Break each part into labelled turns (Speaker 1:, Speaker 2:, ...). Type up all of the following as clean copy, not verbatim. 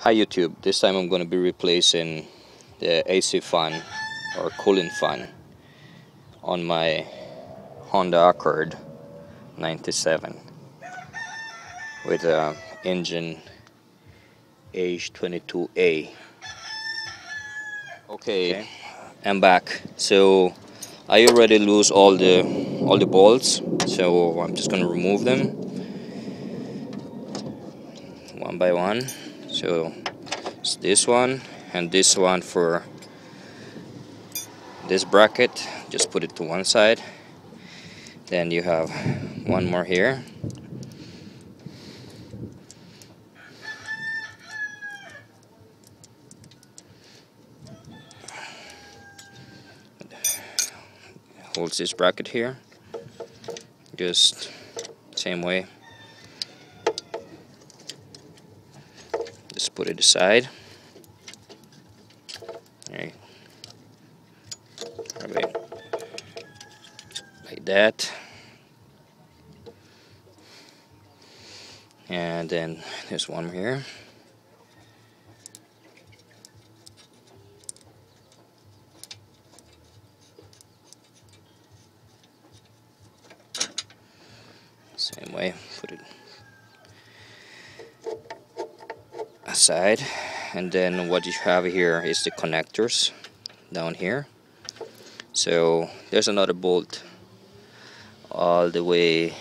Speaker 1: Hi YouTube, this time I'm going to be replacing the AC fan or cooling fan on my Honda Accord 97 with a engine H22A. Okay, I'm back. So I already lose all the bolts, so I'm just going to remove them one by one. So it's this one and this one for this bracket, just put it to one side. Then you have one more here. Holds this bracket here. Just same way. Just put it aside. Right. Like that. And then there's one here. Same way, put it aside. And then what you have here is the connectors down here. So there's another bolt all the way.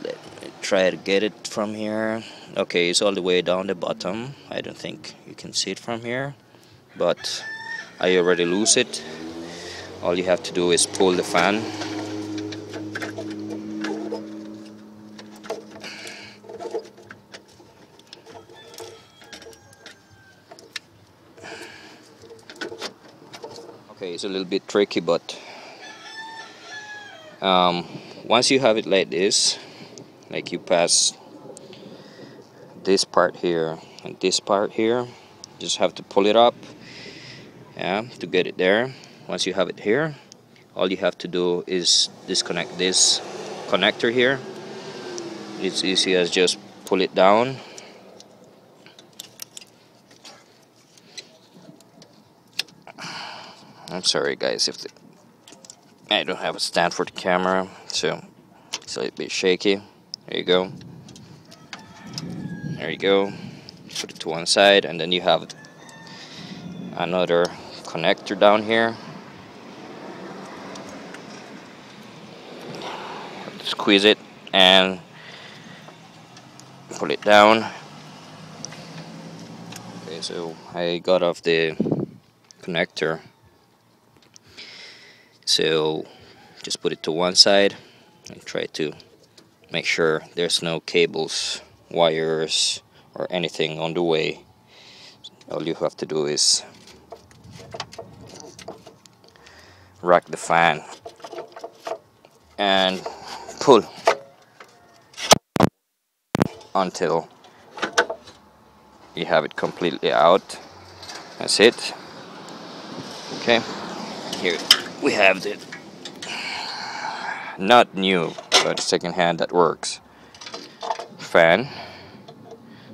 Speaker 1: Let me try to get it from here. Okay, it's all the way down the bottom. I don't think you can see it from here, but I already lose it. All you have to do is pull the fan. Okay, it's a little bit tricky, but once you have it like this, like you pass this part here and this part here, just have to pull it up, yeah, to get it there. Once you have it here, all you have to do is disconnect this connector here. It's easy as just pull it down. I'm sorry guys if I don't have a stand for the camera, so it's a little bit shaky. There you go. There you go. Put it to one side, and then you have another connector down here. Squeeze it and pull it down. Okay, so I got off the connector. So just put it to one side and try to make sure there's no cables, wires, or anything on the way. All you have to do is rack the fan and pull until you have it completely out. That's it. Okay, here we have the not new but second-hand that works fan.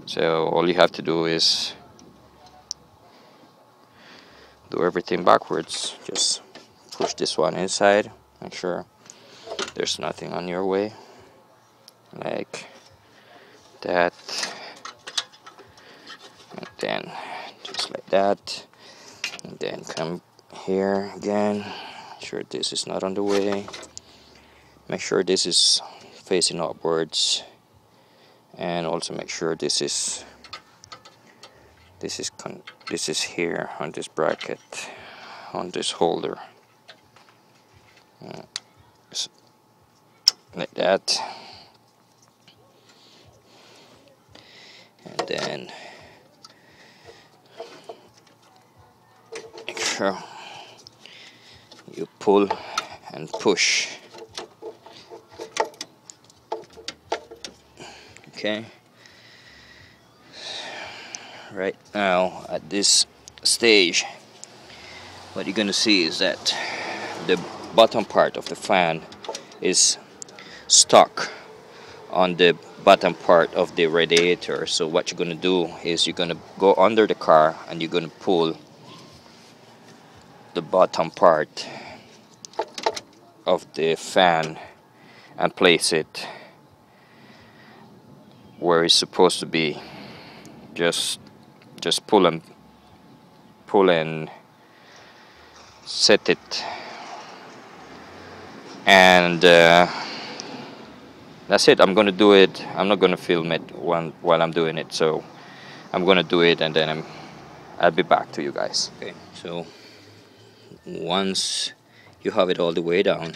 Speaker 1: So all you have to do is do everything backwards. Just push this one inside, make sure there's nothing on your way, like that, and then just like that, and then come here again, sure this is not on the way, make sure this is facing upwards, and also make sure this is here on this bracket, on this holder, like that, and then make sure you pull and push. Okay, right now at this stage, what you're gonna see is that the bottom part of the fan is stuck on the bottom part of the radiator. So what you're gonna do is you're gonna go under the car and you're gonna pull the bottom part of the fan and place it where it's supposed to be. Just pull and set it, and that's it. I'm gonna do it. I'm not gonna film it while I'm doing it, so I'm gonna do it and then I'll be back to you guys. Okay, so once you have it all the way down,